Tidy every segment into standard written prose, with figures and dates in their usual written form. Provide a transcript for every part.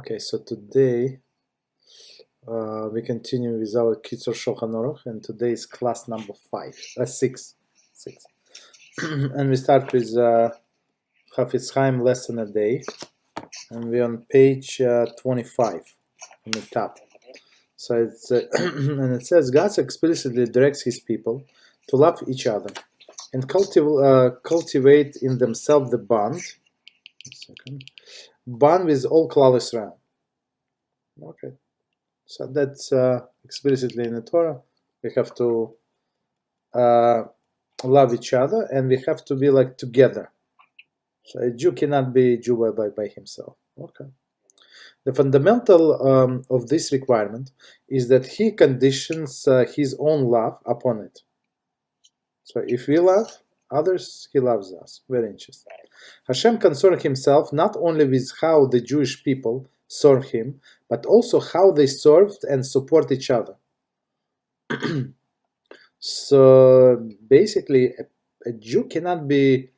Okay, so today we continue with our Kitzur Shulchan Aruch, and today is class number 6. And we start with Chofetz Chaim lesson a day, and we're on page 25 on the top. So it's and it says God explicitly directs His people to love each other and cultivate in themselves the bond with all Klal Yisrael. Okay, so that's explicitly in the Torah. We have to love each other, and we have to be like together. So a Jew cannot be a Jew by himself. Okay. The fundamental of this requirement is that he conditions his own love upon it. So if we love others, he loves us. Very interesting. HaShem concerned himself not only with how the Jewish people serve him, but also how they served and support each other. So basically, a Jew cannot be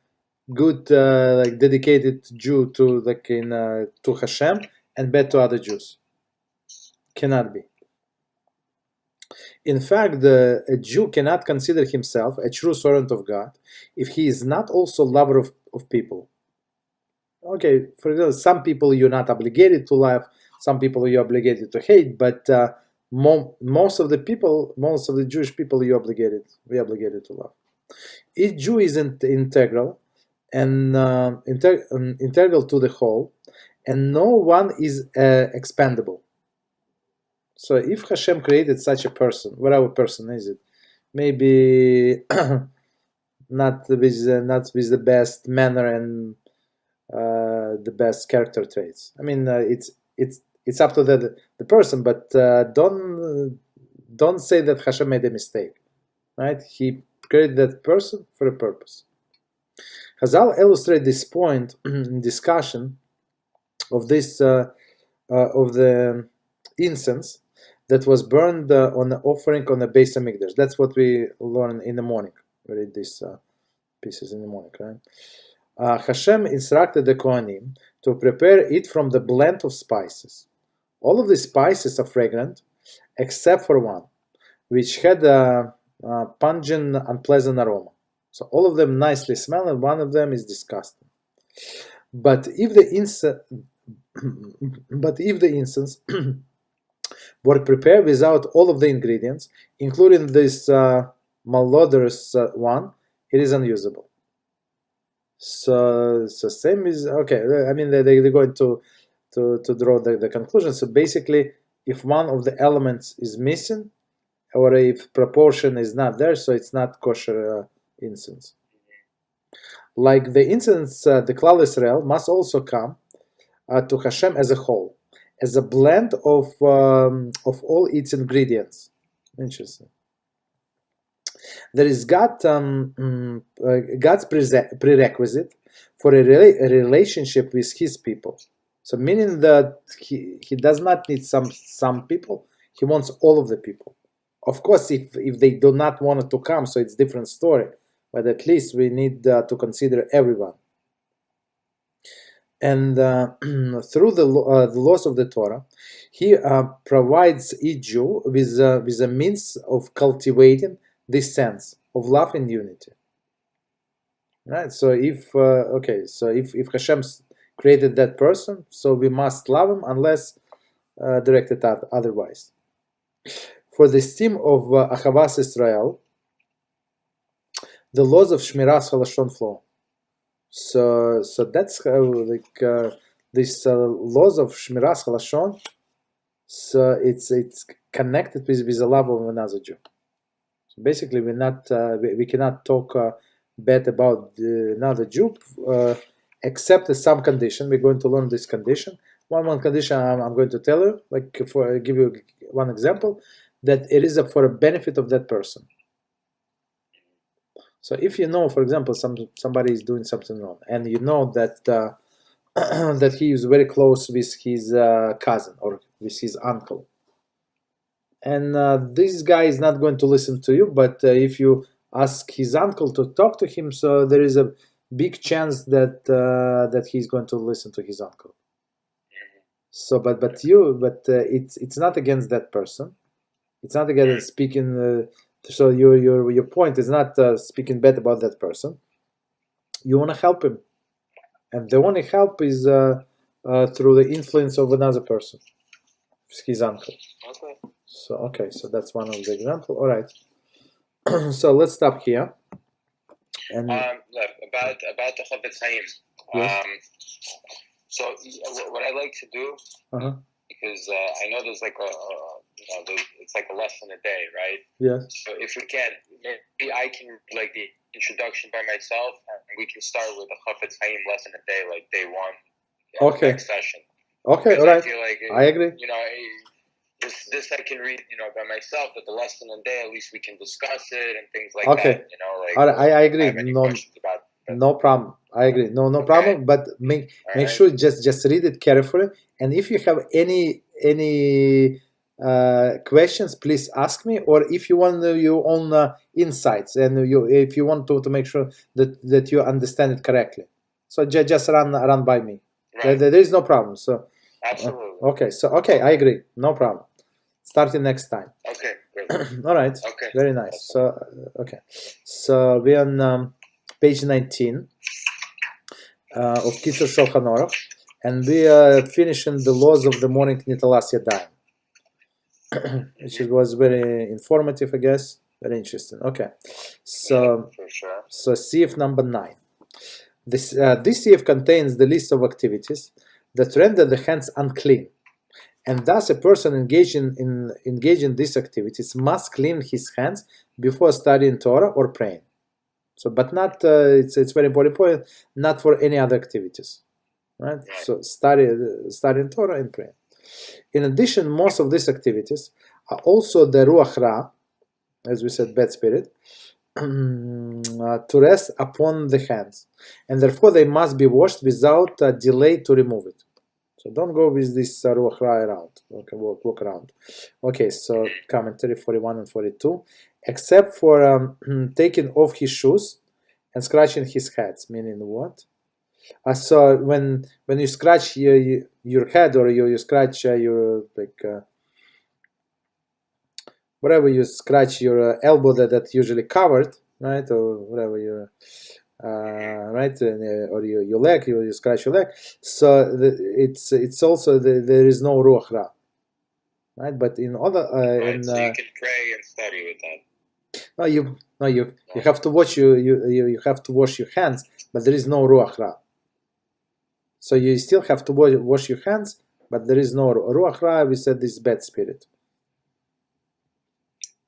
good, like dedicated Jew to to HaShem and bad to other Jews. Cannot be. In fact, a Jew cannot consider himself a true servant of God if he is not also lover of people. Okay, for example, some people you're not obligated to love, some people you're obligated to hate, but most of the Jewish people we're obligated to love. Each Jew is integral and integral to the whole, and no one is expendable. So if HaShem created such a person, whatever person is it, maybe not with the best manner and the best character traits. I mean, it's up to the person, but don't say that HaShem made a mistake, right? He created that person for a purpose. Chazal illustrate this point in discussion of this of the incense that was burned on the offering on the Beis HaMikdash. That's what we learn in the morning. We read these pieces in the morning, right? HaShem instructed the Kohanim to prepare it from the blend of spices. All of the spices are fragrant, except for one, which had a pungent, unpleasant aroma. So all of them nicely smell, and one of them is disgusting. But if the incense were prepared without all of the ingredients, including this malodorous one, it is unusable. So same is okay. I mean, they're going to draw the conclusion. So basically, if one of the elements is missing, or if proportion is not there, so it's not kosher incense. Like the incense, the Klal Yisrael must also come to HaShem as a whole, as a blend of all its ingredients. Interesting. There is God's prerequisite for a relationship with His people. So meaning that he does not need some people, He wants all of the people. Of course, if they do not want to come, so it's a different story. But at least we need to consider everyone. And through the laws of the Torah, He provides each Jew with a means of cultivating this sense of love and unity. Right. So if Hashem created that person, so we must love him unless directed otherwise. For the esteem of Achavas Israel, the laws of Shmiras Halashon flow. So that's how these laws of Shmiras Halashon. So it's connected with the love of another Jew. So basically, we cannot talk bad about another Jew except some condition. We're going to learn this condition. One condition I'm going to tell you, give you one example, that it is for a benefit of that person. So if you know, for example, somebody is doing something wrong, and you know that that he is very close with his cousin or with his uncle, and this guy is not going to listen to you, but if you ask his uncle to talk to him, so there is a big chance that he's going to listen to his uncle. So, but it's not against that person. It's not against speaking. So your point is not speaking bad about that person. You want to help him, and the only help is through the influence of another person, his uncle. Okay. So that's one of the example. All right. So let's stop here. And about the Chofetz Chaim. Yes. So what I like to do, because I know there's like it's like a lesson a day, right? Yes. So if we can, maybe I can like the introduction by myself, and we can start with a Chofetz Chaim lesson a day, like day one. Okay. Next session. Okay. All right. I feel like I agree. This I can read, by myself, but the lesson a day, at least we can discuss it and things like Okay. that. All right. I agree. I have any questions about that. No problem. I agree. No Okay. problem. But make sure just read it carefully. And if you have any questions, please ask me. Or if you want your own insights, and if you want to make sure that you understand it correctly, so just run by me. Right. There is no problem. So absolutely. Okay. So I agree. No problem. Starting next time. Okay. Great. All right. Okay. Very nice. So okay. So we're on page 19 of Kitzur Shulchan Aruch, and we are finishing the laws of the morning Nitalas Yadayim, which was very informative, I guess. Very interesting. Okay. So for sure. So Sif number 9. This Sif contains the list of activities that render the hands unclean, and thus a person engaging in these activities must clean his hands before studying Torah or praying. So, but not it's very important point, not for any other activities, right? So studying Torah and praying. In addition, most of these activities are also the ruach ra, as we said, bad spirit, to rest upon the hands, and therefore they must be washed without delay to remove it. So don't go with this ruach ra around. Okay, walk around. Okay, so commentary 41 and 42. Except for taking off his shoes and scratching his head, meaning what? So when you scratch your head, or you scratch your whatever, you scratch your elbow that usually covered, right, or whatever your right, or your leg, you scratch your leg. So it's also there is no ruach ra, right? But in other so you can pray and study with that. No, you have to wash you have to wash your hands, but there is no ruach ra. So you still have to wash your hands, but there is no ruach ra. We said this bad spirit.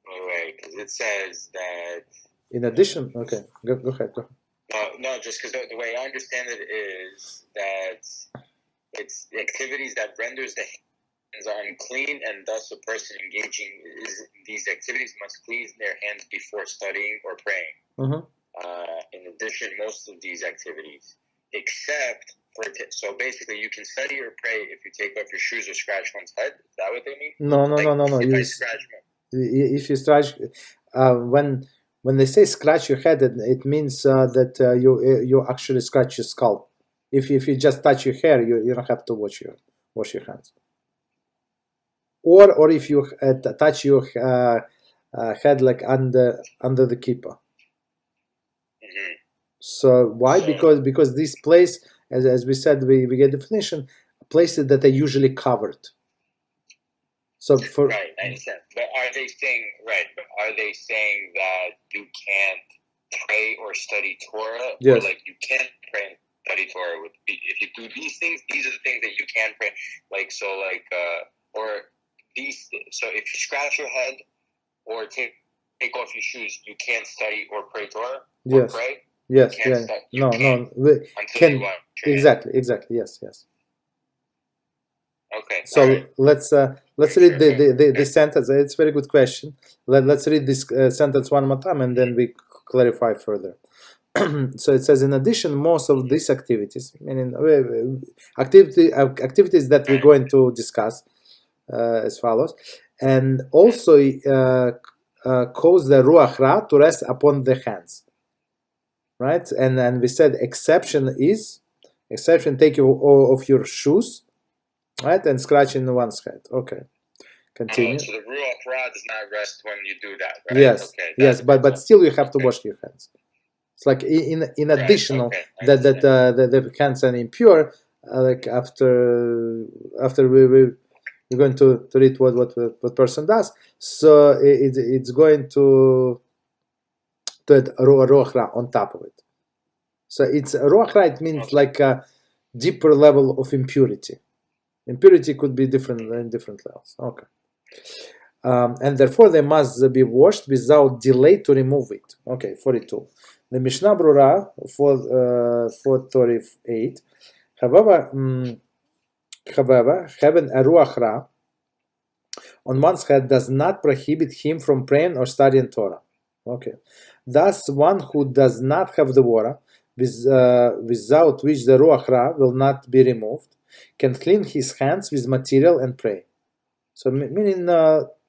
Right, because it says that. In addition, okay, go ahead. No, just because the way I understand it is that it's the activities that renders the hands are unclean, and thus a person engaging in these activities must clean their hands before studying or praying. In addition, most of these activities, except for so basically, you can study or pray if you take off your shoes or scratch one's head. Is that what they mean? No. If I scratch if you scratch, when they say scratch your head, it means that you actually scratch your skull. If you just touch your hair, you don't have to wash your hands. Or if you touch your head like under the kippah. So why? Because this place, as we said, we get definition, places that are usually covered. So right, I understand. But are they saying that you can't pray or study Torah? Yes. Or like you can't pray and study Torah if you do these things? These are the things that you can pray. So if you scratch your head or take off your shoes, you can't study or pray Torah. Yes. Or pray. Yes. No. Exactly. Yes. Okay. So let's read the sentence. It's a very good question. Let's read this sentence one more time, and then we clarify further. So it says, in addition, most of these activities, meaning activities that we're going to discuss as follows, and also cause the ruach ra to rest upon the hands, right? And we said exception taking off your shoes right, and scratching one's head. Okay, continue. So the Ruach Ra does not rest when you do that, right? Yes, okay, yes, but still you have to wash your hands. It's like in additional that the hands are impure. Like after we're going to read what person does. So it's going to add Ruach Ra on top of it. So it's Ruach Ra. It means like a deeper level of impurity. Impurity could be different in different levels. Okay. And therefore they must be washed without delay to remove it. Okay, 42. The Mishnah Brura 438. However, having a Ruach Ra on one's head does not prohibit him from praying or studying Torah. Okay. Thus, one who does not have the water, without which the Ruach Ra will not be removed, can clean his hands with material and pray. So, meaning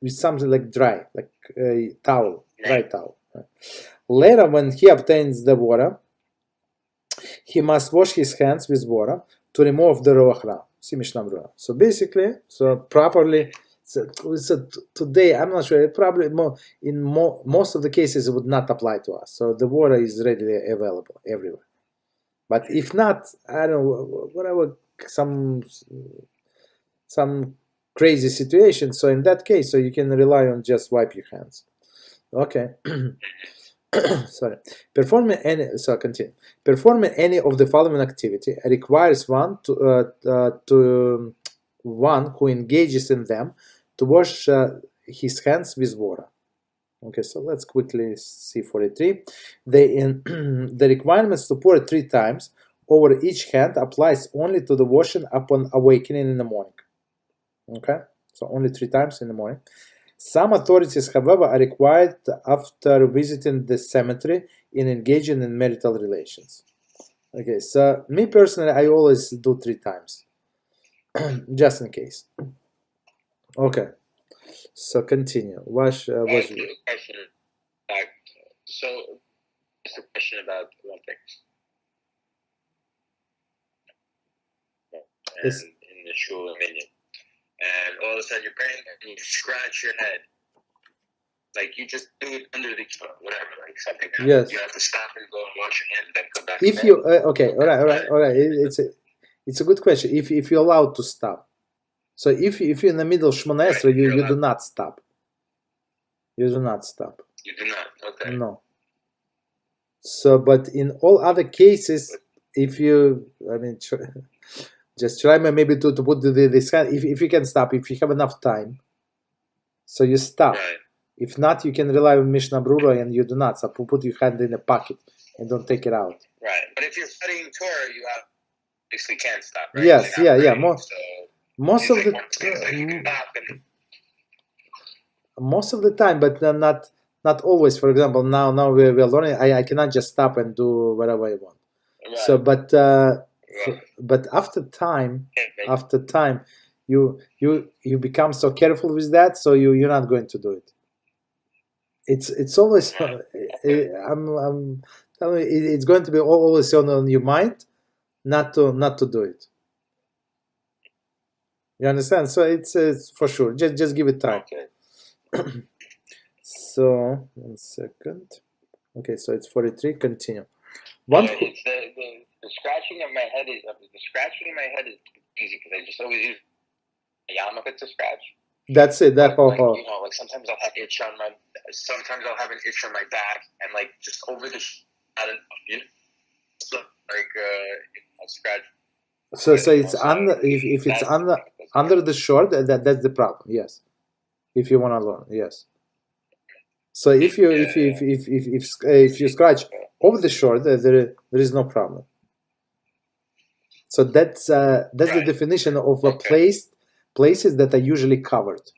with something like dry, like a towel, dry towel. Later, when he obtains the water, he must wash his hands with water to remove the Ruach Ra. See Mishnah Brura. So basically, properly. So today, I'm not sure. Probably most of the cases it would not apply to us. So the water is readily available everywhere. But if not, I don't know, whatever, some crazy situation. So in that case, so you can rely on just wipe your hands. Okay. Sorry. Performing any of the following activity requires one who engages in them to wash his hands with water. Okay, so let's quickly see 43. The requirements to pour it 3 times over each hand applies only to the washing upon awakening in the morning. Okay, so only 3 times in the morning. Some authorities, however, are required after visiting the cemetery in engaging in marital relations. Okay, so me personally, I always do 3 times, just in case. Okay, so continue. Question. So it's a question about one thing. And in the shul minion, and all of a sudden you're praying and you scratch your head, like you just do it under the whatever, like something. Yes. You have to stop and go and wash your hands, then come back. If you okay, all right. It's a good question. If you're allowed to stop. So if you're in the middle of Shmona Esrei, you do not stop. You do not stop. You do not. Okay. No. So, but in all other cases, if you, I mean, just try maybe to put this hand. If you can stop, if you have enough time, so you stop. Right. If not, you can rely on Mishnah Brura and you do not. So put your hand in a pocket and don't take it out. Right. But if you're studying Torah, you obviously can't stop. Right? Yes. Yeah. Most of the time, but not always. For example, now we're learning. I cannot just stop and do whatever I want. Right. So, but after time, you become so careful with that, so you're not going to do it. It's always I'm telling you, it's going to be always on your mind, not to do it. You understand? So it's for sure. Just give it time. Okay. So 1 second. Okay, so it's 43. Continue. It's the scratching of my head is easy because I just always use a yarmulke to scratch. That's it. That whole. Like sometimes I'll have an itch on my back and like just over the I'll scratch. So it's under if it's under the short, that's the problem. Yes, if you want to learn, yes. So if you scratch over the short, there is no problem. So that's the definition of a places that are usually covered.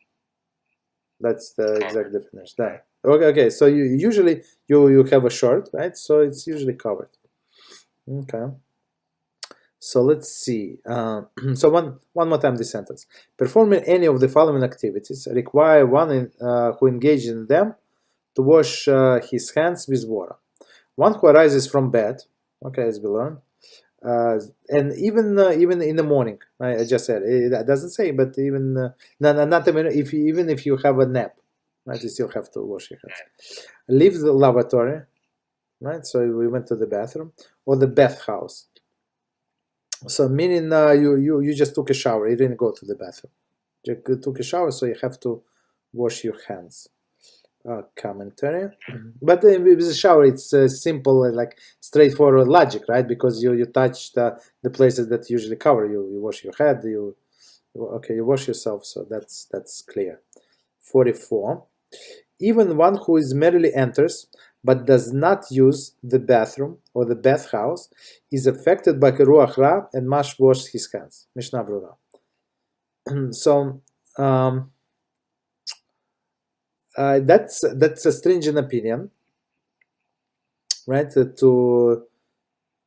That's the exact definition. There. Okay. So you usually you have a short, right? So it's usually covered. Okay. So let's see. So one more time this sentence. Performing any of the following activities require one who engages in them to wash his hands with water. One who arises from bed, okay, as we learned, And even in the morning, I just said it doesn't say, but even not even if you have a nap, right, you still have to wash your hands. Leave the lavatory, right? So we went to the bathroom or the bathhouse. So meaning you just took a shower, you didn't go to the bathroom. You took a shower, so you have to wash your hands. Commentary, but with the shower it's simple, like straightforward logic, right? Because you touch the places that usually cover you. You wash your head, you wash yourself, so that's clear. 44. Even one who is merely enters but does not use the bathroom or the bathhouse is affected by Ruach Ra and must wash his hands. Mishnah Brura. So that's a stringent opinion, right? To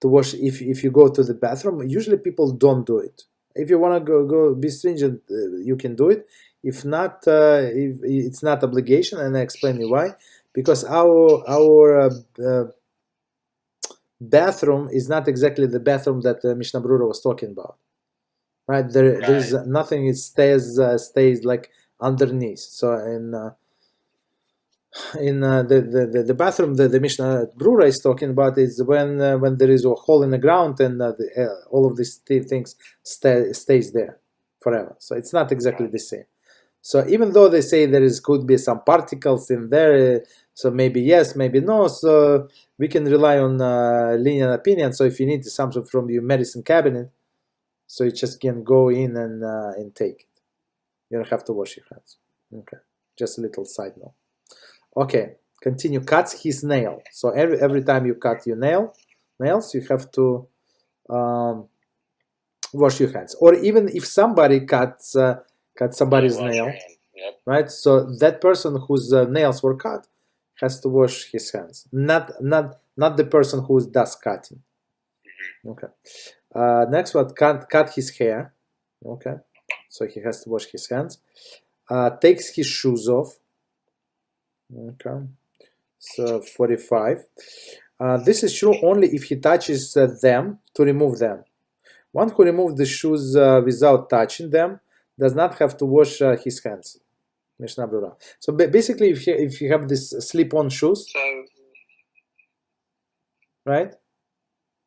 wash if you go to the bathroom. Usually people don't do it. If you want to go be stringent, you can do it. If not, if it's not obligation, and I explain you why. Because our bathroom is not exactly the bathroom that Mishnah Brura was talking about, right? There's nothing. It stays like underneath. So in the bathroom the Mishnah Brura is talking about is when there is a hole in the ground and all of these things stays there forever. So it's not exactly the same. So even though they say could be some particles in there, so maybe yes, maybe no, so we can rely on lenient opinion. So if you need something from your medicine cabinet, so you just can go in and take it. You don't have to wash your hands. Okay, just a little side note. Okay, continue. Cuts his nail. So every time you cut your nails, you have to wash your hands. Or even if somebody cuts somebody's nail, right? So that person whose nails were cut has to wash his hands. Not the person who does cutting. Okay. Next one, cut his hair. Okay. So he has to wash his hands. Takes his shoes off. Okay, so 45. This is true only if he touches them to remove them. One who removes the shoes without touching them does not have to wash his hands. Mishnah Brura. So basically, if you have this slip-on shoes, right?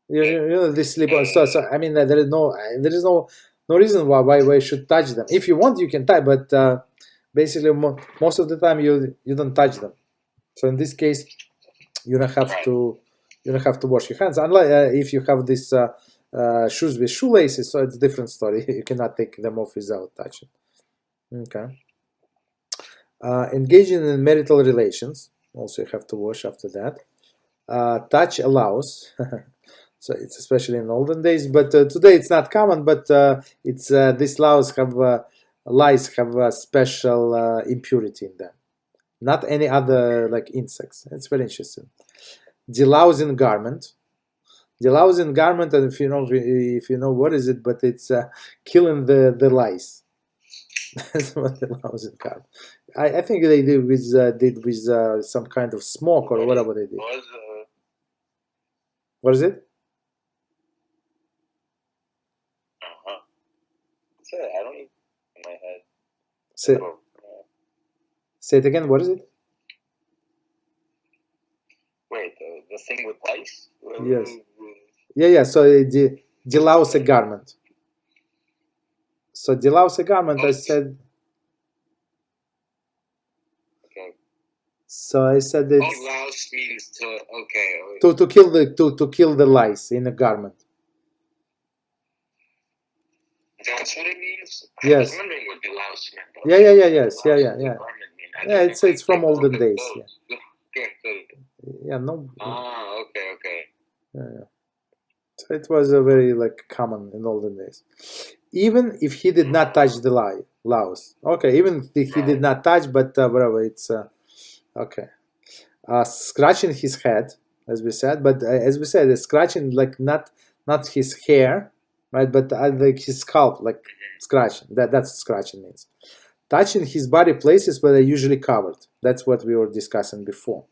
You know this slip-on. So I mean, there is no reason why you should touch them. If you want, you can touch, but basically, most of the time you don't touch them. So in this case, you don't have to wash your hands. Unlike if you have this shoes with shoelaces, so it's a different story. You cannot take them off without touching. Okay. Engaging in marital relations, also you have to wash after that. Touch allows. So it's especially in olden days, but today it's not common. But it's these lies have a special impurity in them, not any other like insects. It's very interesting. Delousing garment, and if you know what is it, but it's killing the lice. That's what delousing garment. I think they did with some kind of smoke or whatever they did. What is it? I don't even in my head. Say it again. What is it? Wait, the thing with lice? Yes. Yeah. So delouse a garment. So delouse a garment. I said. Okay. So I said it's. Delouse means to kill the lice in a garment. That's what it means? Yes. I was wondering what delouse meant. Yeah. Yeah, it's from olden days. Yeah. Okay. Yeah. No. Okay. Yeah. So it was a very common in olden days. Even if he did not touch the louse. Okay. Even if he did not touch, but whatever. It's okay. Scratching his head, as we said, but as we said, scratching not his hair. Right, but his scalp, scratching. That's scratching means. Touching his body places where they're usually covered. That's what we were discussing before.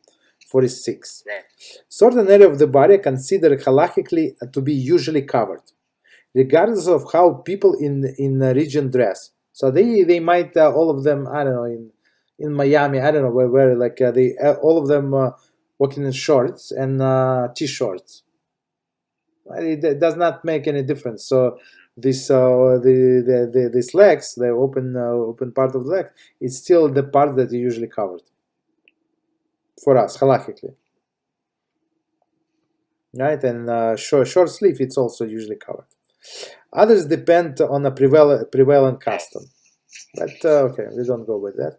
46. Right. Certain area of the body are considered halachically to be usually covered, regardless of how people in the region dress. So they might all of them, I don't know, in Miami, I don't know where like they all of them walking in shorts and t-shirts. It does not make any difference. So this these legs, the open part of the leg, is still the part that is usually covered for us halachically, right? And short sleeve, it's also usually covered. Others depend on a prevalent custom. But okay, we don't go with that.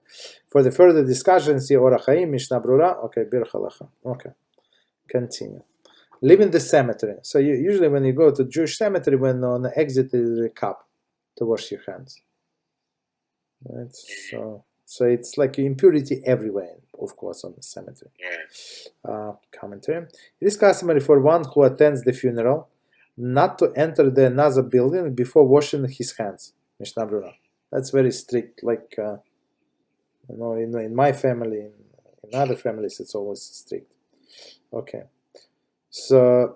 For the further discussion, see Orach Chaim, Mishnah Brura. Okay, Bir Halachah. Okay, continue. Leaving the cemetery. So usually when you go to Jewish cemetery, when on the exit is a cup to wash your hands. Right? So it's like impurity everywhere, of course, on the cemetery. Commentary. It is customary for one who attends the funeral not to enter the another building before washing his hands. Mishnah Brura. That's very strict. Like in my family, in other families, it's always strict. Okay. So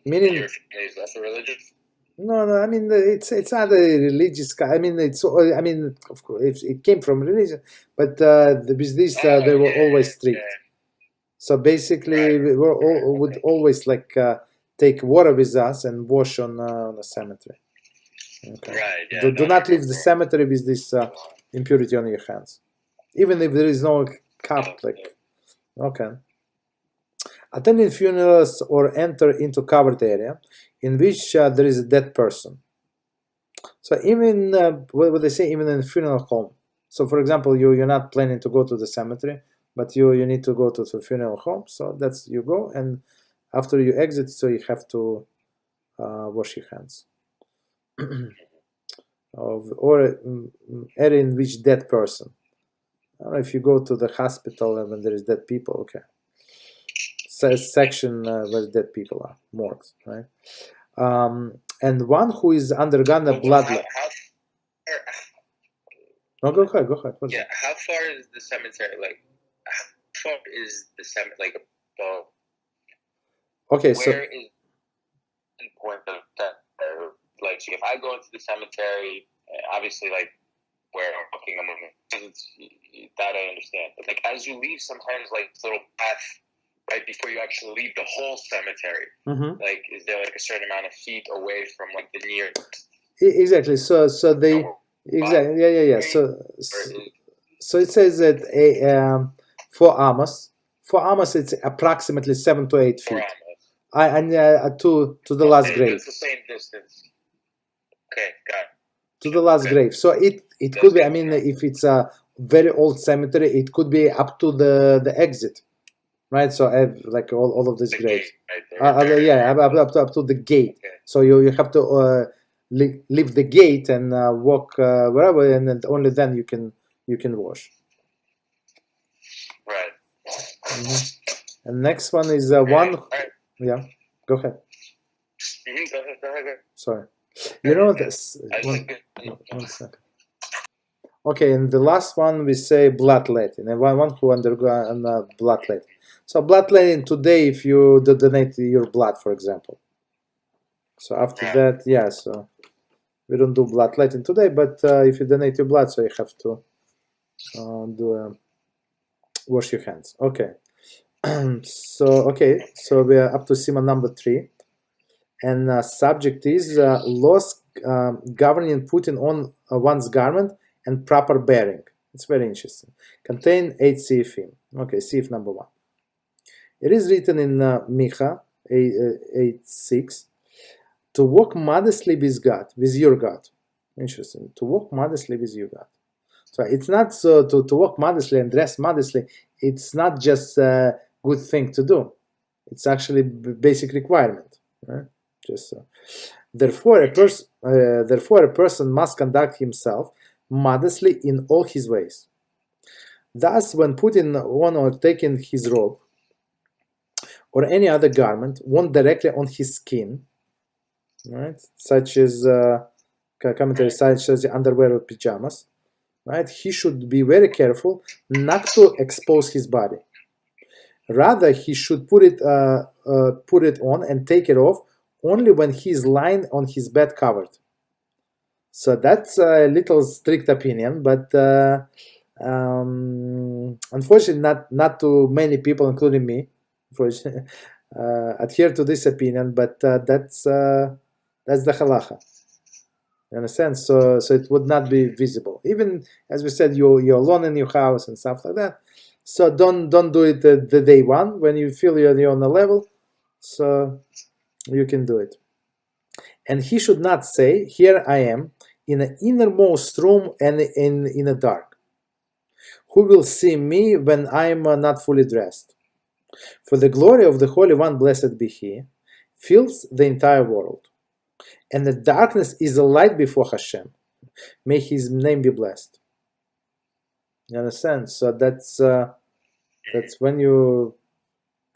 meaning. Your family is also religious? No. I mean, it's not a religious. I mean, of course, it came from religion, but with this, they were always strict. So basically, we would always like take water with us and wash on the cemetery. Okay. Right. Do not leave the cemetery with this impurity on your hands, even if there is no cup. Like, okay. Attending funerals or enter into covered area in which there is a dead person. So even what they say, even in a funeral home. So for example, you're not planning to go to the cemetery, but you need to go to the funeral home. So that's you go, and after you exit, so you have to wash your hands. Or area in which dead person. I don't know if you go to the hospital and when there is dead people, okay. Section where dead people are, morgues, right? And one who is undergone a blood. No, go ahead. What's yeah, how far is the cemetery? Like, how far is the cemetery? Like, okay, so where is the point of that? Like, if I go into the cemetery, obviously, like, where I'm walking among that I understand. But like, as you leave, sometimes like this little path right before you actually leave the whole cemetery. Mm-hmm. Like, is there like a certain amount of feet away from like the near? Exactly. So they exactly yeah. So it says that for Amos it's approximately 7 to 8 feet. And to the last grave. It's the same distance. Okay, got it. To the last grave. So it could be. I mean, if it's a very old cemetery, it could be up to the exit. Right, so I have like all of these graves. Up to the gate. Okay. So you have to leave the gate and walk wherever, and then only then you can wash. Right. Mm-hmm. And next one is one. Right. Yeah, go ahead. Mm-hmm. Go ahead. Sorry. You know this. One second. Okay, and the last one we say bloodletting, and one who undergo bloodletting. So bloodletting today, if you donate your blood, for example. So after that, yeah. So we don't do bloodletting today, but if you donate your blood, so you have to wash your hands. Okay. So we are up to Siman number 3, and subject is laws governing putting on one's garment and proper bearing. It's very interesting. Contain 8 seifim. Okay, seif number 1. It is written in Micha 8:6 to walk modestly with God, with your God. Interesting. To walk modestly with your God. So it's not so to walk modestly and dress modestly. It's not just a good thing to do. It's actually basic requirement. Right? Just so. Therefore, a person must conduct himself modestly in all his ways. Thus, when putting on or taking his robe or any other garment worn directly on his skin, right, such as commentary such as the underwear or pajamas, right, he should be very careful not to expose his body. Rather, he should put it on and take it off only when he is lying on his bed covered. So that's a little strict opinion, but unfortunately, not too many people, including me, adhere to this opinion. But that's the Halachah. You understand? So it would not be visible. Even as we said, you're alone in your house and stuff like that. So don't do it the day one when you feel you're on a level. So you can do it. And he should not say, "Here I am in the innermost room and in the dark. Who will see me when I am not fully dressed? For the glory of the Holy One, blessed be He, fills the entire world. And the darkness is a light before HaShem. May His name be blessed." You understand? So that's when you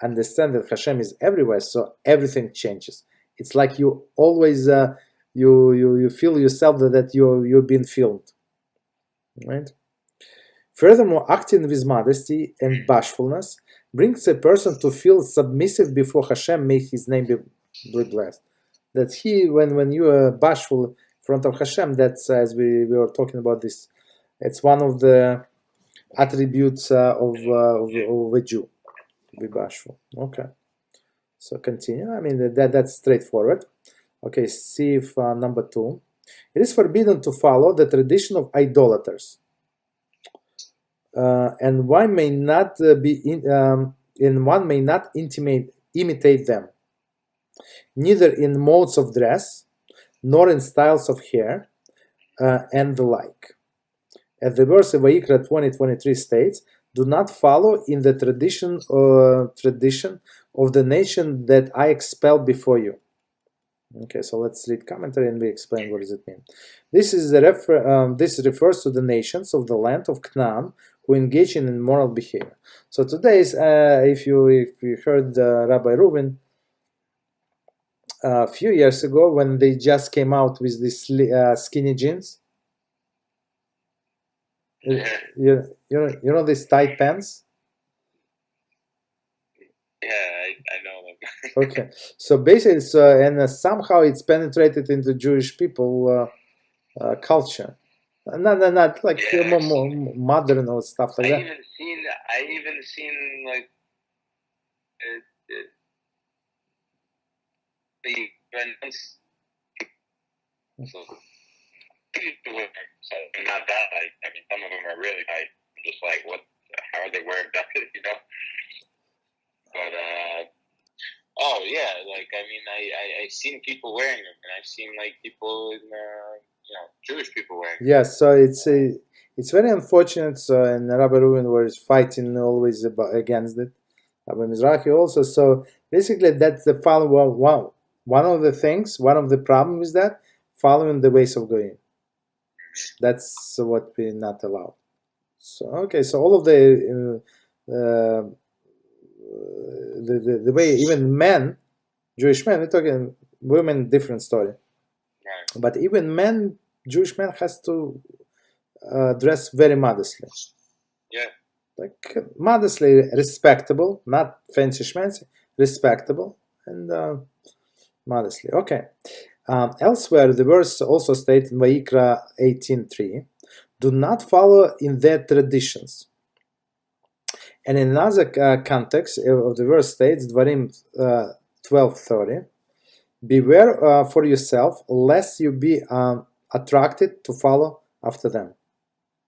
understand that HaShem is everywhere, so everything changes. It's like you always you feel yourself that you've been filmed, right? Furthermore, acting with modesty and bashfulness brings a person to feel submissive before HaShem. May His name be blessed. That when you are bashful in front of HaShem, that's as we were talking about this. It's one of the attributes of a Jew, to be bashful. Okay, so continue. I mean that's straightforward. Okay, see if number 2. It is forbidden to follow the tradition of idolaters, and one may not imitate them, neither in modes of dress, nor in styles of hair, and the like. As the verse of Vayikra 20:23 states, "Do not follow in the tradition of the nation that I expelled before you." Okay, so let's read commentary and we explain what does it mean. This refers to the nations of the land of Canaan who engage in immoral behavior. So today, if you heard Rabbi Reuven a few years ago when they just came out with these skinny jeans, you know these tight pants. Yeah, I know them. Okay, so basically, somehow it's penetrated into Jewish people culture. Not like more modern or stuff like that. I even seen like the events. So not that. I mean, some of them are really tight. Just like what? How are they wearing that? You know. But oh yeah, like I mean, I've seen people wearing them, and I've seen like people in Jewish people wearing them. Yeah, so it's very unfortunate. So and Rabbi Reuven was fighting always against it. Rabbi Mizrahi also. So basically, that's the following one of the things. One of the problems is that following the ways of Goyim. That's what we're not allowed. So okay, so all of the way even men, Jewish men, we're talking women, different story. Right. But even men, Jewish men has to dress very modestly. Yeah. Like modestly, respectable, not fancy schmancy, respectable and modestly. Okay. Elsewhere, the verse also states in Vayikra 18:3, "Do not follow in their traditions." And in another context of the verse states, Dvarim 12:30, "Beware for yourself, lest you be attracted to follow after them."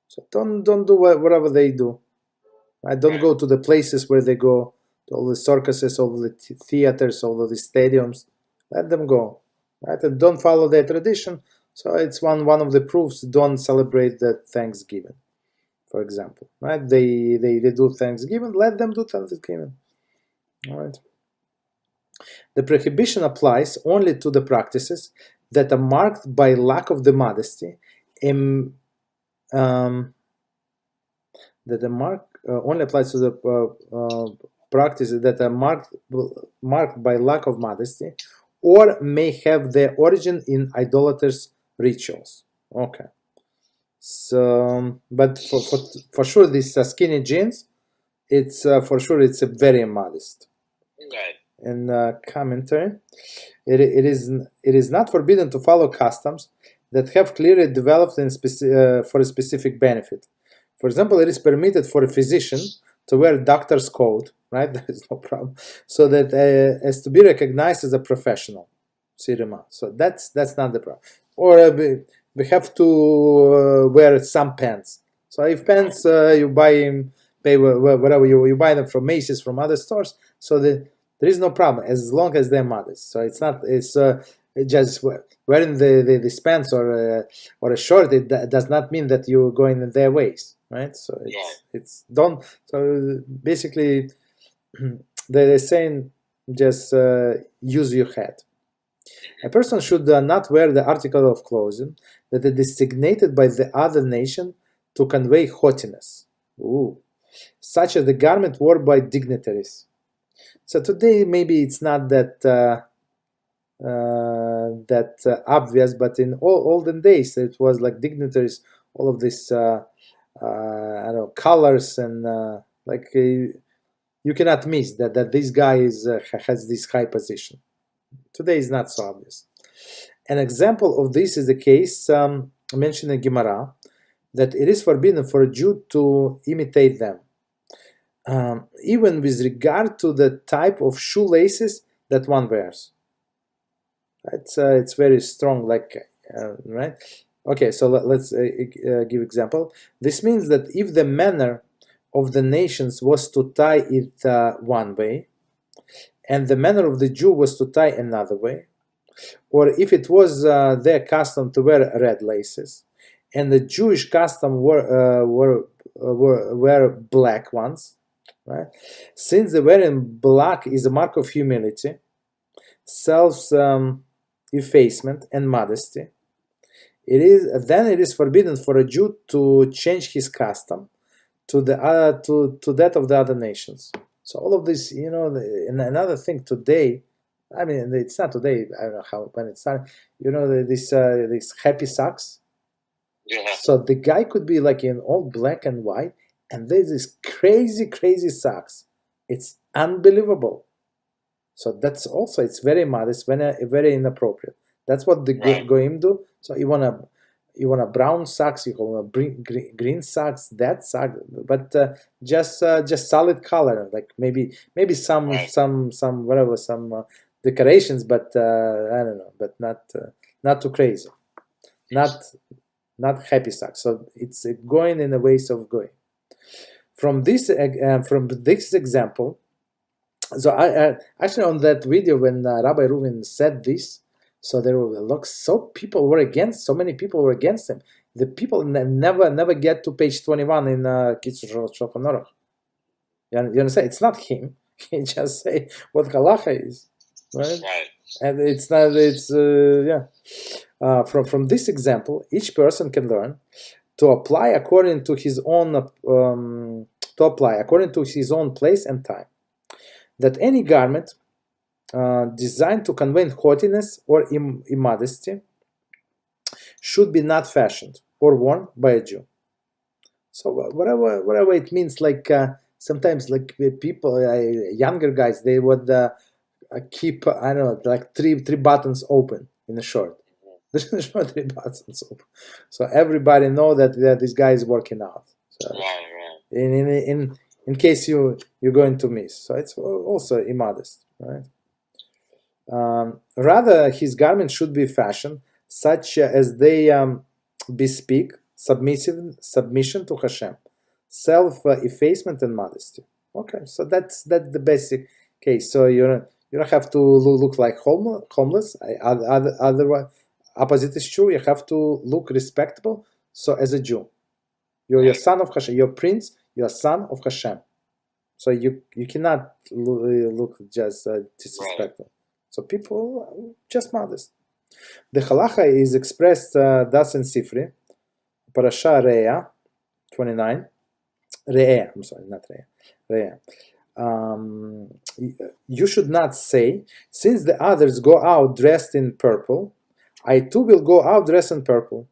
So don't do whatever they do. Right? Don't go to the places where they go, to all the circuses, all the theaters, all of the stadiums. Let them go. Right? And don't follow their tradition. So it's one of the proofs. Don't celebrate the Thanksgiving, for example. Right? They do Thanksgiving. Let them do Thanksgiving. All right. The prohibition applies only to the practices that are marked by lack of the modesty, only applies to the practices that are marked by lack of modesty, or may have their origin in idolaters' rituals. Okay. So, but for sure, these skinny jeans, it's for sure it's a very immodest. Right. In commentary, it is not forbidden to follow customs that have clearly developed for a specific benefit. For example, it is permitted for a physician to wear doctor's coat, right? There is no problem, so that as to be recognized as a professional. So that's not the problem. Or we have to wear some pants. So if pants you pay whatever you buy them from Macy's, from other stores, so there is no problem as long as they're modest. So it's just wearing the pants or a short. It does not mean that you're going in their ways, right? So it's don't. So basically, they're saying just use your head. A person should not wear the article of clothing that is designated by the other nation to convey haughtiness, such as the garment worn by dignitaries. So today maybe it's not that obvious, but in olden days it was like dignitaries, all of this I don't know, colors and you cannot miss that this guy has this high position. Today is not so obvious. An example of this is the case mentioned in Gemara, that it is forbidden for a Jew to imitate them, even with regard to the type of shoelaces that one wears. It's very strong, right? Okay, so let's give example. This means that if the manner of the nations was to tie it one way, and the manner of the Jew was to tie another way, or if it was their custom to wear red laces, and the Jewish custom were black ones, right? Since the wearing black is a mark of humility, self-effacement, and modesty, it is forbidden for a Jew to change his custom to that of the other nations. So all of this, and another thing today, I mean, it's not today, I don't know when it started, this happy socks. Yeah. So the guy could be like in all black and white, and there's this crazy socks. It's unbelievable. So that's also, it's very modest, very inappropriate. That's what the goyim do. So you want a brown socks, you want green socks, that sock, but just solid color, like maybe some whatever, some decorations, but I don't know, but not too crazy, not happy socks. So it's going in the ways of going. From this example, so I actually on that video when Rabbi Reuven said this. So there were so many people were against him. The people never get to page 21 in Kitzur Shulchan Aruch. You understand? It's not him. He just say what Halachah is, right? And it's not. It's From this example, each person can learn to apply according to his own place and time. That any garment designed to convey haughtiness or immodesty should be not fashioned or worn by a Jew. So whatever it means, like sometimes like people, younger guys, they would keep, I don't know, like three buttons open in a shirt. There's not 3 buttons open, so everybody know that this guy is working out. So in case you're going to miss, so it's also immodest, right? Rather, his garments should be fashioned such as they bespeak submission to HaShem, self-effacement and modesty. Okay, so that's the basic case. So you don't have to look like homeless. Otherwise, opposite is true. You have to look respectable. So as a Jew, you're son of HaShem. You're prince. You're son of HaShem. So you cannot look just disrespectful. So people just modest. The Halachah is expressed thus in Sefer, Parasha Re'ah 29. Re'ah, I'm sorry, not Re'ah. You should not say, since the others go out dressed in purple, I too will go out dressed in purple.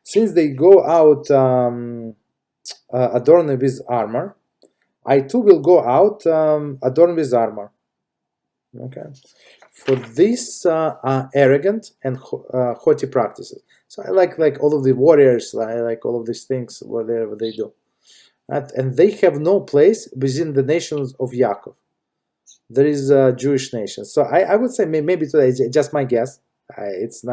Since they go out adorned with armor, I too will go out adorned with armor. Okay, for these arrogant and haughty practices. So I like all of the warriors. I like all of these things, whatever they do. Right? And they have no place within the nations of Yaakov. There is a Jewish nation. So I would say maybe today, just my guess. It's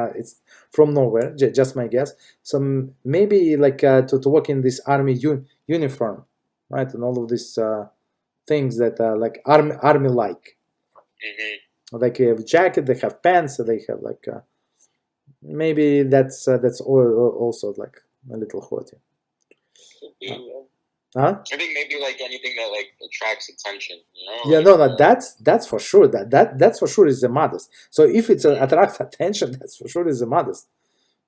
from nowhere, just my guess. So maybe like to work in this army uniform, right? And all of these things that are like army like. Mm-hmm. Like they have jacket, they have pants, so they have like maybe that's also like a little haughty. Huh? I think maybe like anything that like attracts attention, you know? Yeah, no, that's for sure. That's for sure is a modest. So if it's attracts attention, that's for sure is a modest,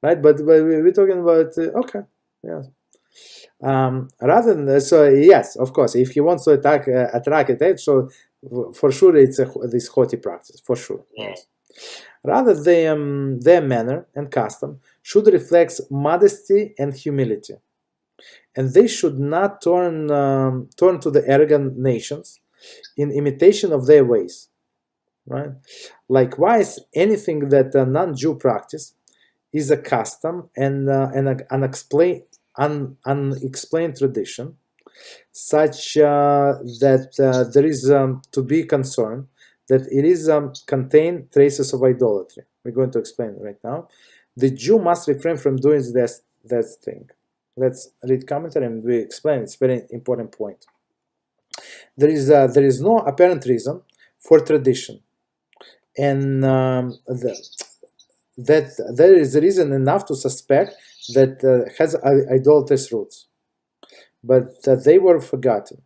right? But we're talking about okay, yeah. Rather than so yes, of course, if he wants to attract attention, so for sure it's this haughty practice for sure. Yeah. Yes. Rather, their manner and custom should reflect modesty and humility. And they should not turn to the arrogant nations in imitation of their ways. Right? Likewise, anything that a non-Jew practice is a custom and an unexplained tradition, such that there is to be concerned that it is contain traces of idolatry. We're going to explain it right now. The Jew must refrain from doing that thing. Let's read commentary and we explain. It's a very important point. There is no apparent reason for tradition, and that there is reason enough to suspect that has idolatrous roots, but that they were forgotten.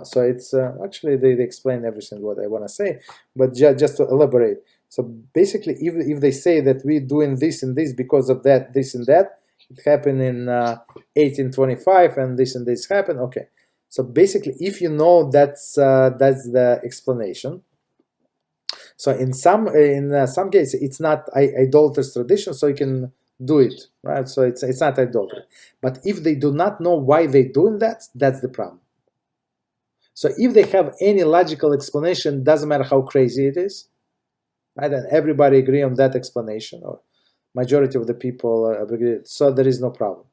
So it's actually they explain everything what I want to say, but just to elaborate. So basically, if they say that we're doing this and this because of that, this and that, it happened in 1825, and this happened. Okay, so basically, if you know that's the explanation. So in some cases, it's not idolatrous tradition, so you can do it, right? So it's not idolatry. But if they do not know why they're doing that, that's the problem. So if they have any logical explanation, doesn't matter how crazy it is, right? And everybody agree on that explanation, or majority of the people agree, so there is no problem.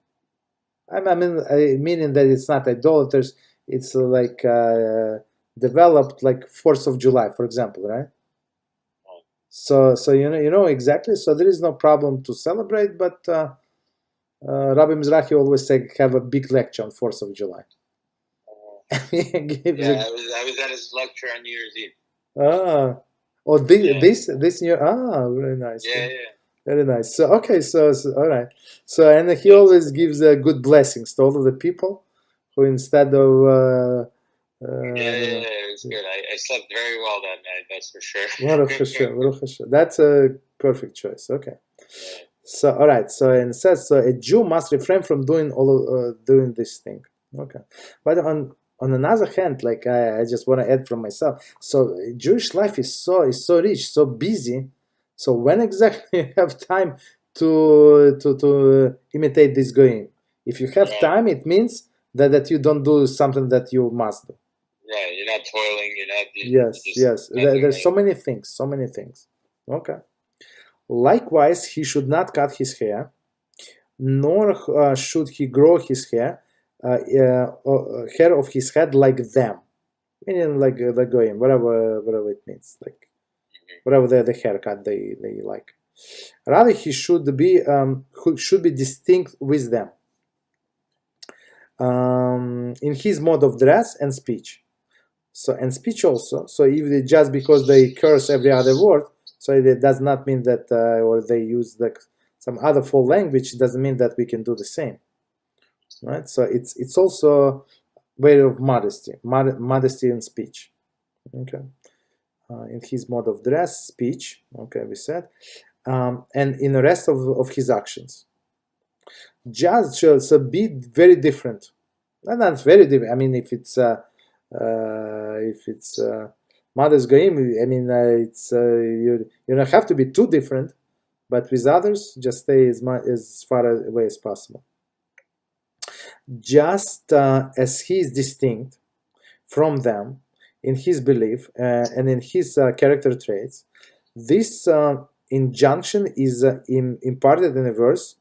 I mean, meaning that it's not idolaters, it's like developed like 4th of July, for example, right? So you know exactly. So there is no problem to celebrate, but Rabbi Mizrahi always say have a big lecture on 4th of July. Yeah, I was at his lecture on New Year's Eve. This year. Very nice. Yeah. Very nice. So okay, so all right. So and he always gives good blessings to all of the people who instead of it was good. I slept very well that night. That's for sure. Baruch HaShem. That's a perfect choice. Okay. Yeah. So all right. So and it says so a Jew must refrain from doing doing this thing. Okay. But on another hand, like I just want to add from myself. So Jewish life is so rich, so busy. So when exactly you have time to imitate this goyim? If you have time, it means that you don't do something that you must do. Right, you're not toiling. You're not. Yes. There's so many things. Okay. Likewise, he should not cut his hair, nor should he grow his hair of his head like them, meaning like goyim, whatever it means, like whatever the haircut they like. Rather, he should be distinct with them in his mode of dress and speech. So and speech also. So if just because they curse every other word, so it does not mean that or they use like some other foul language, it doesn't mean that we can do the same, right? So it's also way of modesty in speech. Okay. In his mode of dress, speech, okay, we said, and in the rest of his actions. Just so be very different. Not very different. I mean, if it's Mother's Goyim, I mean, it's you don't have to be too different, but with others, just stay as far away as possible. Just as he is distinct from them in his belief and in his character traits. This injunction is imparted in a verse,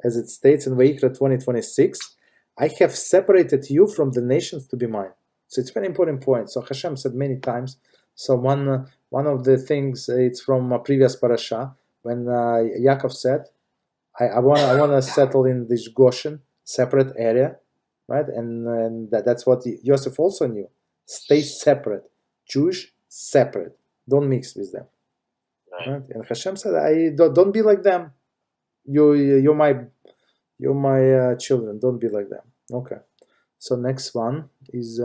as it states in Vayikra 20:26. I have separated you from the nations to be mine. So it's a very important point. So HaShem said many times. So one of the things, it's from a previous parasha, when Yaakov said, I want to settle in this Goshen, separate area, right? And that's what Yosef also knew. Stay separate. Jewish, separate. Don't mix with them. Right? And Hashem said, don't be like them. You're my children. Don't be like them. Okay. So next one is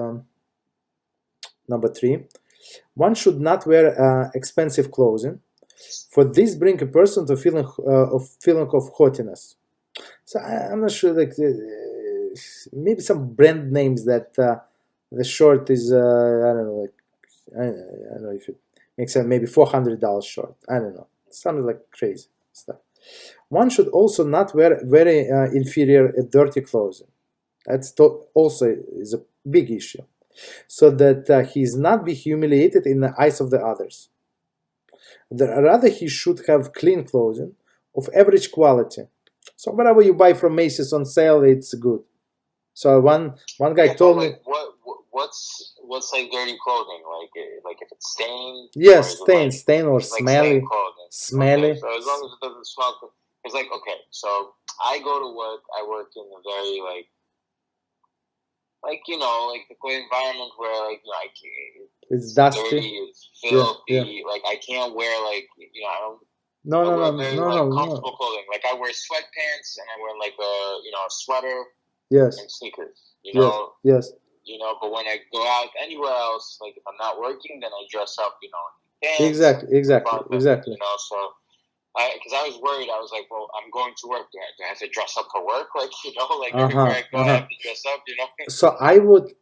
number 3. One should not wear expensive clothing, for this bring a person to feeling of haughtiness. So I'm not sure, like maybe some brand names that the short is I don't know, like I don't know if it makes sense. Maybe $400 short. I don't know. It sounded like crazy stuff. One should also not wear very inferior, dirty clothing. That's also is a big issue, so that he is not be humiliated in the eyes of the others. Rather, he should have clean clothing of average quality. So whatever you buy from Macy's on sale, it's good. So one guy told me, what's like dirty clothing? Like if it's stained? Yes, stain or smelly. Smelly. Okay, so as long as it doesn't smell, it's like, okay, so I go to work. I work in a very like the environment where I can't. It's dusty. Dirty, it's filthy. Yeah. Like I can't wear I don't. No. Comfortable clothing. Like I wear sweatpants and I wear a sweater. Yes. And sneakers. Yes. But when I go out anywhere else, like if I'm not working, then I dress up. Pants, exactly. So. Because I was worried, I was like, well, I'm going to work. Do I have to dress up for work? Everywhere I go, I have to dress up, So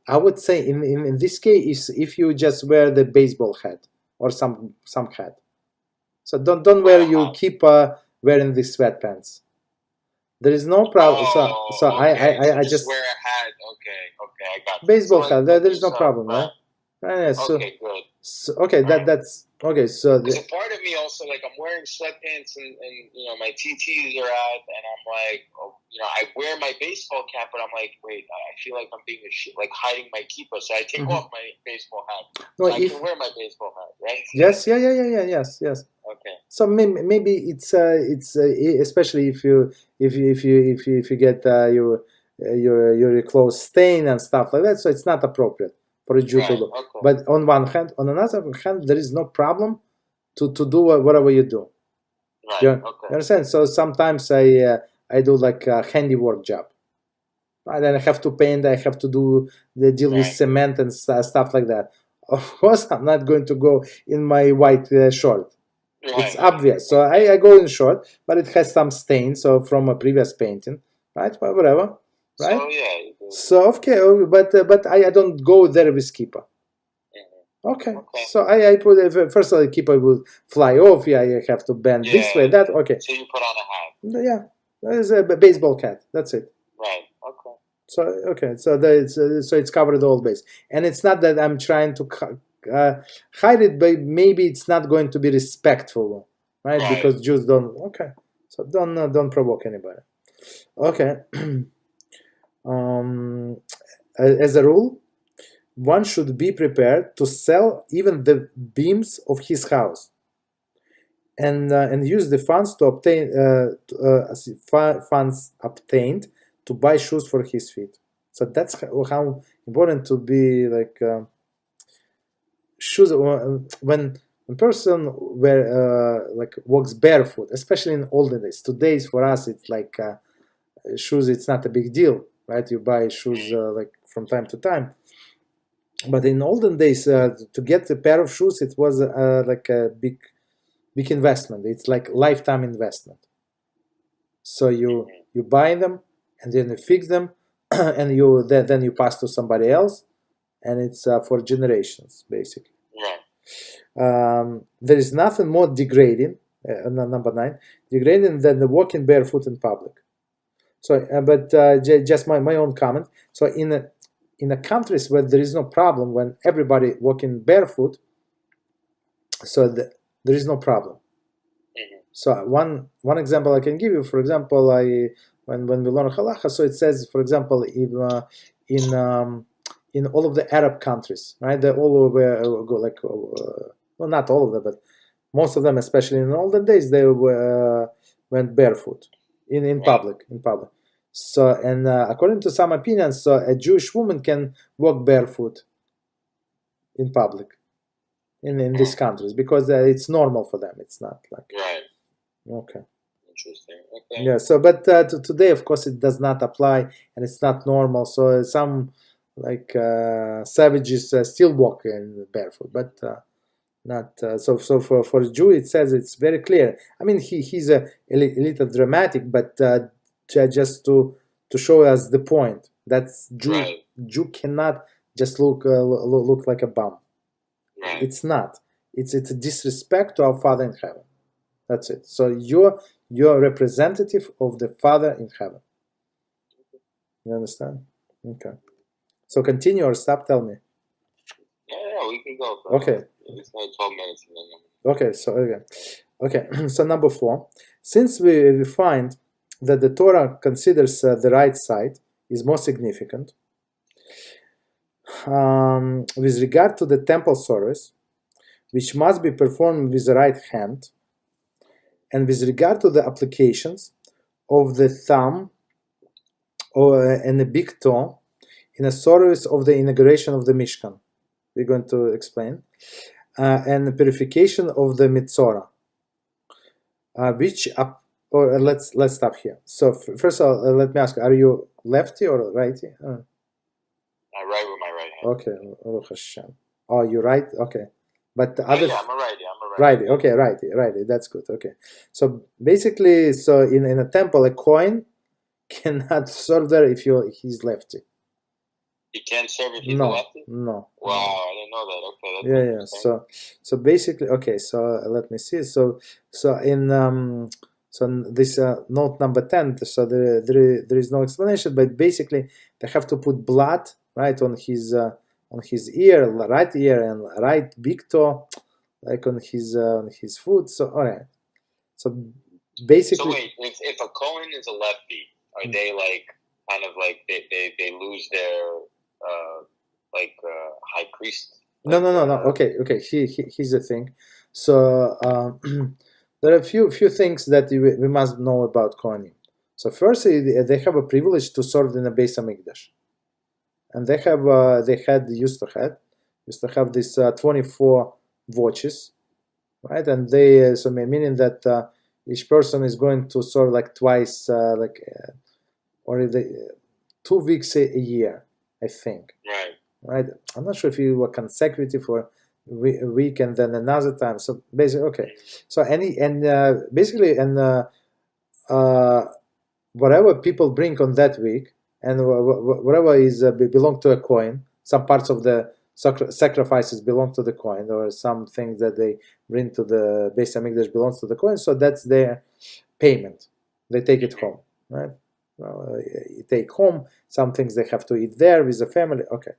I would say in this case, if you just wear the baseball hat or some hat. So don't wear, you keep wearing the sweatpants. There is no problem. I just wear a hat. Okay, I got baseball hat. There is no problem, right? Okay, good. So, okay, that's okay. So there's a part of me also, like, I'm wearing sweatpants and my TTs are out, and I'm like, I wear my baseball cap, but I'm like, wait, I feel like I'm being hiding my kippah, so I take off my baseball hat. No, so I can wear my baseball hat, right? Yes, yes. Okay. So maybe it's especially if you get your clothes stained and stuff like that, so it's not appropriate for a Jew to do. Okay. But on one hand, on another hand, there is no problem to do whatever you do. Right. You understand? So sometimes I do like a handiwork job. And then I have to paint. I have to do the deal with cement and stuff like that. Of course, I'm not going to go in my white short. Right. It's obvious. So I go in short, but it has some stains, so from a previous painting, right? Whatever, right? So yeah. So okay, but I don't go there with kippah. Okay. So I put first of all, the kippah will fly off. Yeah, you have to bend this way, that. Okay. So you put on a hat. Yeah, that is a baseball cap. That's it. Right. Okay. So okay, so it's covered all base, and it's not that I'm trying to hide it, but maybe it's not going to be respectful, right? Because Jews don't. Okay, so don't provoke anybody. Okay. As a rule, one should be prepared to sell even the beams of his house, and use the funds to obtain funds obtained to buy shoes for his feet. So that's how important to be like shoes. When a person walks barefoot, especially in olden days. Today's for us it's like shoes. It's not a big deal, right? You buy shoes like from time to time. But in olden days, to get a pair of shoes, it was like a big investment. It's like lifetime investment. So you buy them and then you fix them, and then you pass to somebody else, and it's for generations basically. There is nothing more degrading, number 9, degrading than the walking barefoot in public. So, but just my own comment. So in the countries where there is no problem, when everybody walking barefoot, so there is no problem. So one example I can give you, for example, when we learn Halachah, so it says, for example, in all of the Arab countries, right? They all go like, well, not all of them, but most of them, especially in olden days, they went barefoot in public. So, and according to some opinions, so a Jewish woman can walk barefoot in public in these countries because it's normal for them. It's not like okay. Interesting. Okay. Yeah. So, but today, of course, it does not apply, and it's not normal. So some like savages still walk in barefoot, but not so for a Jew. It says it's very clear. I mean, he's a little dramatic, but just to show us the point. That's Jew cannot just look like a bum. Right. It's not. It's a disrespect to our Father in heaven. That's it. So you're a representative of the Father in heaven. You understand? Okay. So continue or stop. Tell me. No, we can go. Okay. It's only 12 minutes. And then Okay. So number 4, since we find that the Torah considers the right side is more significant with regard to the temple service, which must be performed with the right hand, and with regard to the applications of the thumb and the big toe in a service of the inauguration of the Mishkan, we're going to explain, and the purification of the Mitzorah, let's stop here. So first of all, let me ask, are you lefty or righty? I write with my right hand. Okay, Baruch HaShem. Oh, you right? Okay. But the other... Yeah, I'm a righty. Righty, okay, righty, that's good, okay. So basically, so in a temple, a coin cannot serve there if he's lefty. He can't serve if he's lefty? No. Wow, I didn't know that. Okay. Yeah. So basically, okay, so let me see. So in this note number 10, so there is no explanation, but basically they have to put blood, right, on his ear, right ear, and right big toe, like on his foot. So all right. So basically. So wait, if a Kohen is a lefty, are they like kind of like they lose their high priest? No. Okay. Here's the thing. So there are a few things that we must know about Kohanim. So first, they have a privilege to serve in the Beis Hamikdash, and they used to have this 24 watches, right? And they meaning that each person is going to serve like twice, or 2 weeks a year, I think. Right. I'm not sure if you were consecutive or a week and then another time. So basically, okay. So whatever people bring on that week, and whatever is belong to a coin, some parts of the sacrifices belong to the coin, or some things that they bring to the Beis Hamikdash belongs to the coin. So that's their payment. They take it home, right? You take home some things they have to eat there with the family. Okay,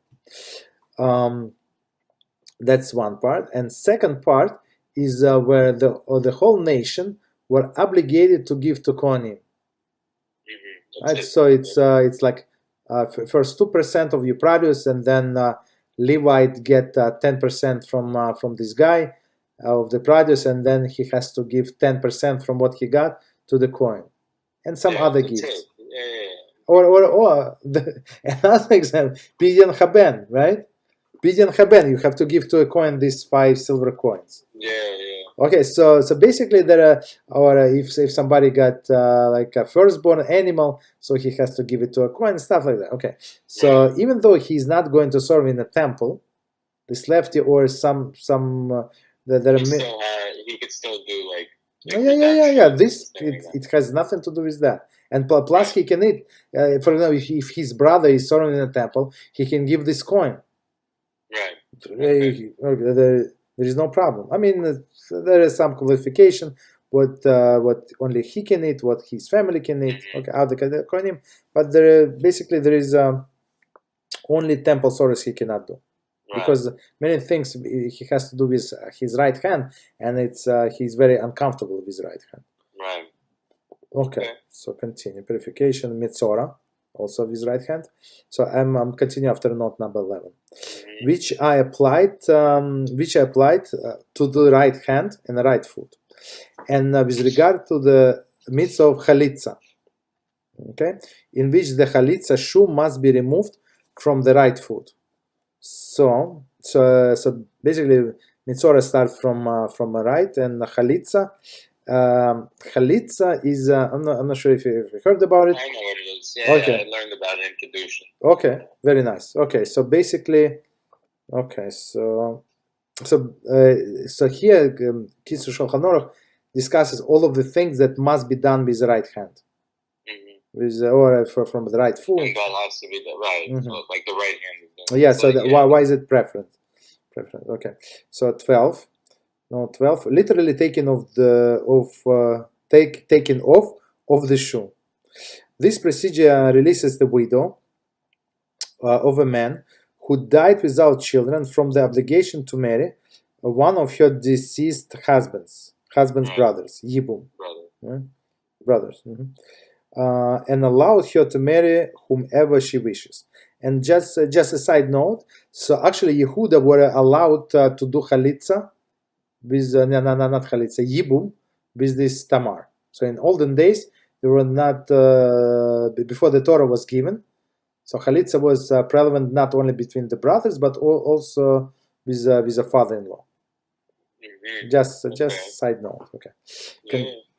that's one part. And second part is where the whole nation were obligated to give to Kohanim. Right, so it's like first 2% of your produce, and then Levite get 10% from this guy of the produce, and then he has to give 10% from what he got to the coin, and some other gifts. Or another example, Pidyon Haben, right? Pidyon Haben, you have to give to a coin these 5 silver coins. Okay, so basically there are, or if somebody got like a firstborn animal, so he has to give it to a coin, stuff like that. Okay, so even though he's not going to serve in the temple, this lefty or some he could still do like yeah. This it has nothing to do with that. And plus he can eat. For example, if his brother is serving in the temple, he can give this coin. Right. There is no problem. I mean, there is some qualification what only he can eat, what his family can eat. Okay, how they can coin him. But there is only temple service he cannot do. Because many things he has to do with his right hand, and he's very uncomfortable with his right hand. Right. Okay. So continue. Purification, Mitzora, also with right hand. So I'm continue after note number 11, which I applied to the right hand and the right foot, and with regard to the mitzvah of chalitza, okay, in which the chalitza shoe must be removed from the right foot. So basically, Mitzora starts from right, and Chalitza. Chalitza is I'm not sure if you heard about it. I know what it is. Yeah, okay. I learned about it in Kedusha. Okay, very nice. Okay, so basically, okay, so here Kitzur Shulchan Aruch discusses all of the things that must be done with the right hand, from the right foot. And that has to be the right, so like the right hand. Yeah, so why is it preference? Okay, so 12. Literally taken off of the shoe. This procedure releases the widow of a man who died without children from the obligation to marry one of her deceased husband's brothers, Yibum, brothers, and allowed her to marry whomever she wishes. And just a side note, so actually Yehuda were allowed to do chalitza with not chalitza, Yibum, with this Tamar. So in olden days they were not before the Torah was given. So chalitza was prevalent not only between the brothers but also with a father-in-law. Just side note. Okay.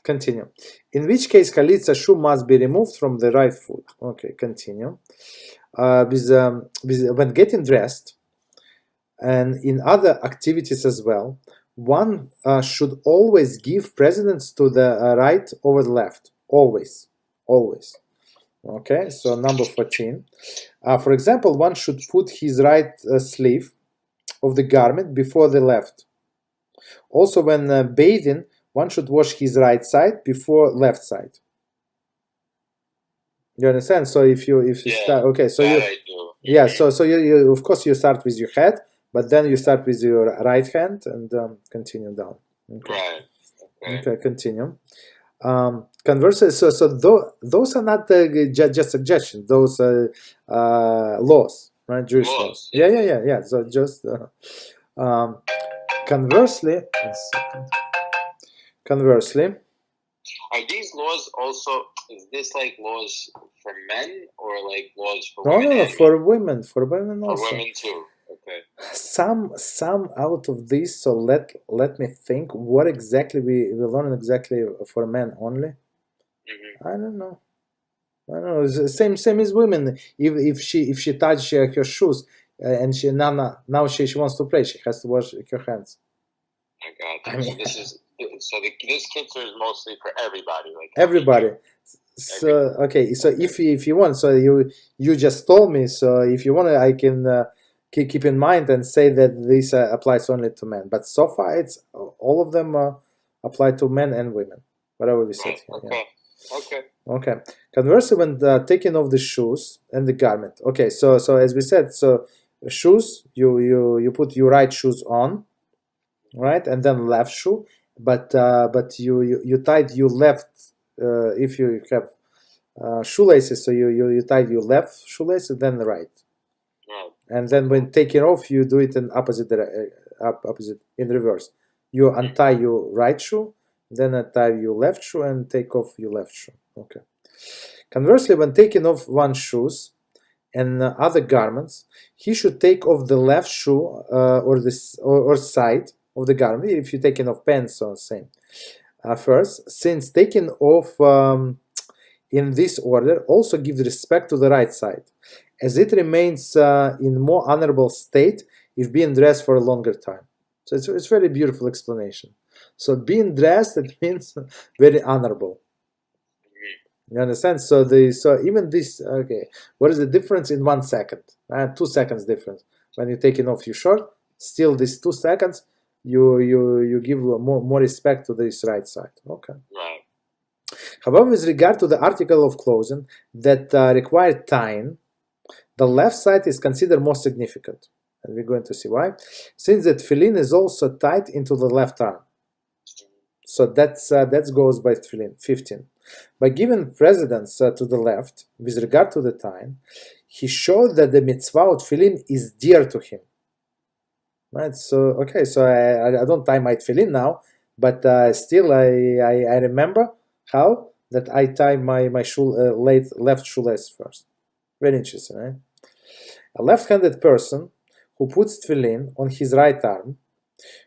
Continue. In which case chalitza shoe must be removed from the right foot. Okay. Continue. When getting dressed and in other activities as well, one should always give precedence to the right over the left. Always. Okay, so number 14. For example, one should put his right sleeve of the garment before the left. Also, when bathing, one should wash his right side before left side. You understand? So if you start, okay, so you so you of course you start with your head, but then you start with your right hand and continue down. Okay. Okay, continue. Conversely, those are not just suggestions; those are laws, right? Jewish laws. Yeah. So just conversely, are these laws also? Is this like laws for men or like laws for women? No, for women. For women also. For women too. Okay. Some out of this. So let me think. What exactly we learn exactly for men only? I don't know. It's same as women. If she touch her shoes and she wants to pray, she has to wash her hands. I mean, this Kitzur is mostly for everybody. Like everybody. So okay. So if you want, so you just told me. So if you want, I can keep in mind and say that this applies only to men. But so far, it's all of them apply to men and women. Whatever we said here. Okay. Yeah. Okay. Conversely, when taking off the shoes and the garment. Okay. So as we said, so shoes, you put your right shoes on, right, and then left shoe. But you tied your left if you have shoelaces, so you tied your left shoelaces, then the right. And then when taking off, you do it in opposite in reverse. You untie your right shoe, then untie your left shoe and take off your left shoe. Okay. Conversely, when taking off one's shoes and other garments, he should take off the left shoe or side of the garment. If you're taking off pants, so same. First, since taking off in this order also gives respect to the right side, as it remains in more honorable state if being dressed for a longer time. So it's very beautiful explanation. So being dressed, it means very honorable. You understand? So even this, okay, what is the difference in 1 second? 2 seconds difference. When you're taking off your shirt, still this 2 seconds, you give more respect to this right side. Okay. Right. However, with regard to the article of clothing that require tying, The left side is considered more significant, and we're going to see why. Since the tefillin is also tied into the left arm. So that goes by tefillin. 15. By giving precedence to the left with regard to the time, he showed that the mitzvah of tefillin is dear to him. Right. So I don't tie my tefillin now, but still I remember how that I tie my left shoelace first. Very interesting, right? A left-handed person who puts tefillin on his right arm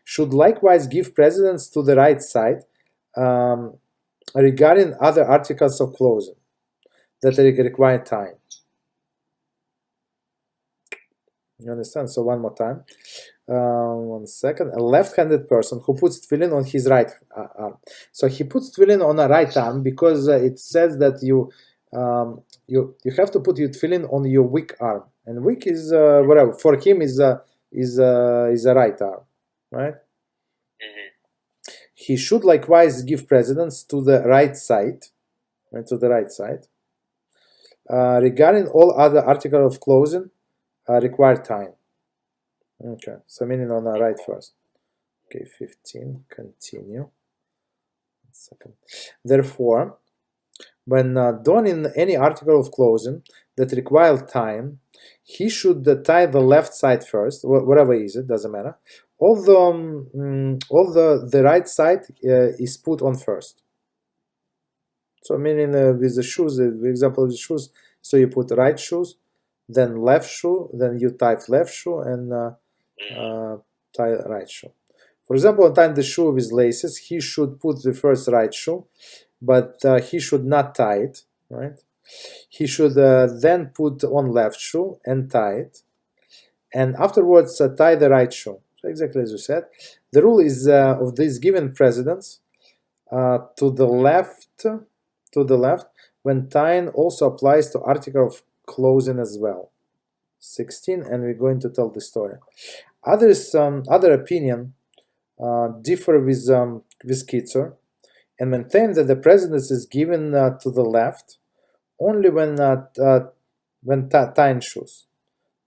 should likewise give precedence to the right side regarding other articles of clothing that require time. You understand? So one more time. 1 second. A left-handed person who puts tefillin on his right arm. So he puts tefillin on a right arm because it says that you have to put your tefillin on your weak arm, and weak is whatever for him is a right arm, right? Mm-hmm. He should likewise give precedence to the right side, regarding all other articles of clothing require time. Okay, so meaning on the right first. Okay, 15. Continue. 1 second. Therefore, when donning any article of clothing that requires time, he should tie the left side first, whatever is it, doesn't matter. Although the right side is put on first. So meaning with the shoes, the example of the shoes, so you put right shoes, then left shoe, then you tie left shoe and tie right shoe. For example, tying the shoe with laces, he should put the first right shoe, but he should not tie it, right? He should then put on left shoe and tie it, and afterwards tie the right shoe. So exactly as you said. The rule is of this given precedence to the left, when tying also applies to article of clothing as well. 16, and we're going to tell the story. Other opinion differ with Kitzur, and maintain that the precedence is given to the left only when tying shoes,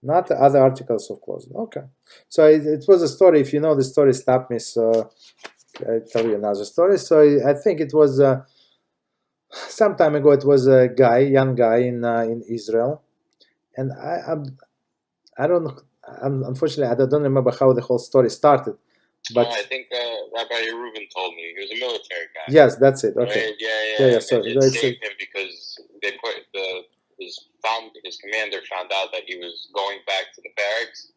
not other articles of clothing. Okay, so it was a story. If you know the story, stop me. So I tell you another story. So I think it was some time ago. It was a young guy in Israel, and I don't know. Unfortunately, I don't remember how the whole story started. But I think Rabbi Reuben told me he was a military guy. Yes, that's it. Okay. Right? Yeah. So it saved him because they put his commander found out that he was going back to the barracks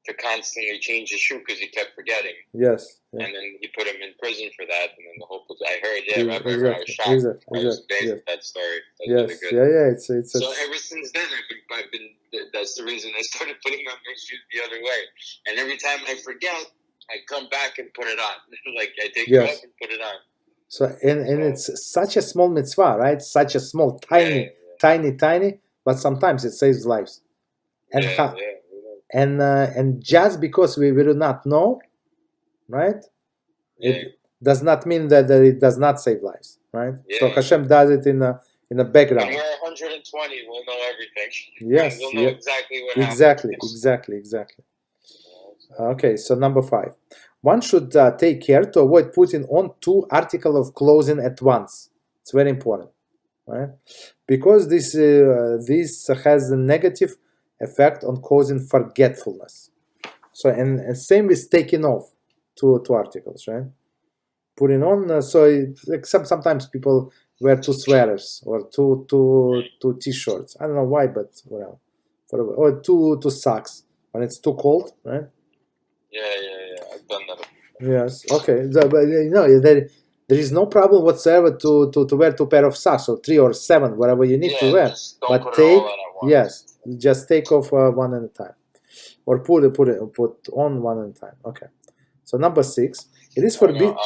to constantly change his shoe because he kept forgetting. Yes. Yeah. And then he put him in prison for that, and then the whole. I heard, Rabbi, exactly. I was shocked. I was amazed at that story. That's really good. Yeah. It's so ever since then, I've been. That's the reason I started putting on my shoes the other way. And every time I forget, I come back and put it on. Like I take it off and put it on. So and it's such a small mitzvah, right? Such a small, tiny, but sometimes it saves lives. And and just because we do not know, right? It does not mean that it does not save lives, right? So HaShem does it in the background. When we're 120, we'll know everything. Yes, we'll know exactly what happened. Exactly. Okay, so number 5. One should take care to avoid putting on 2 articles of clothing at once. It's very important, right? Because this has a negative effect on causing forgetfulness. So and same with taking off 2 articles, right? Putting on sometimes people wear 2 sweaters or two t-shirts. I don't know why, but whatever. Or 2 socks when it's too cold, right? Yeah. I've done that. Yes. Okay. But there is no problem whatsoever to wear 2 pair of socks or 3 or 7, whatever you need to wear. But just take off one at a time, or put on one at a time. Okay. So number 6, it is forbidden.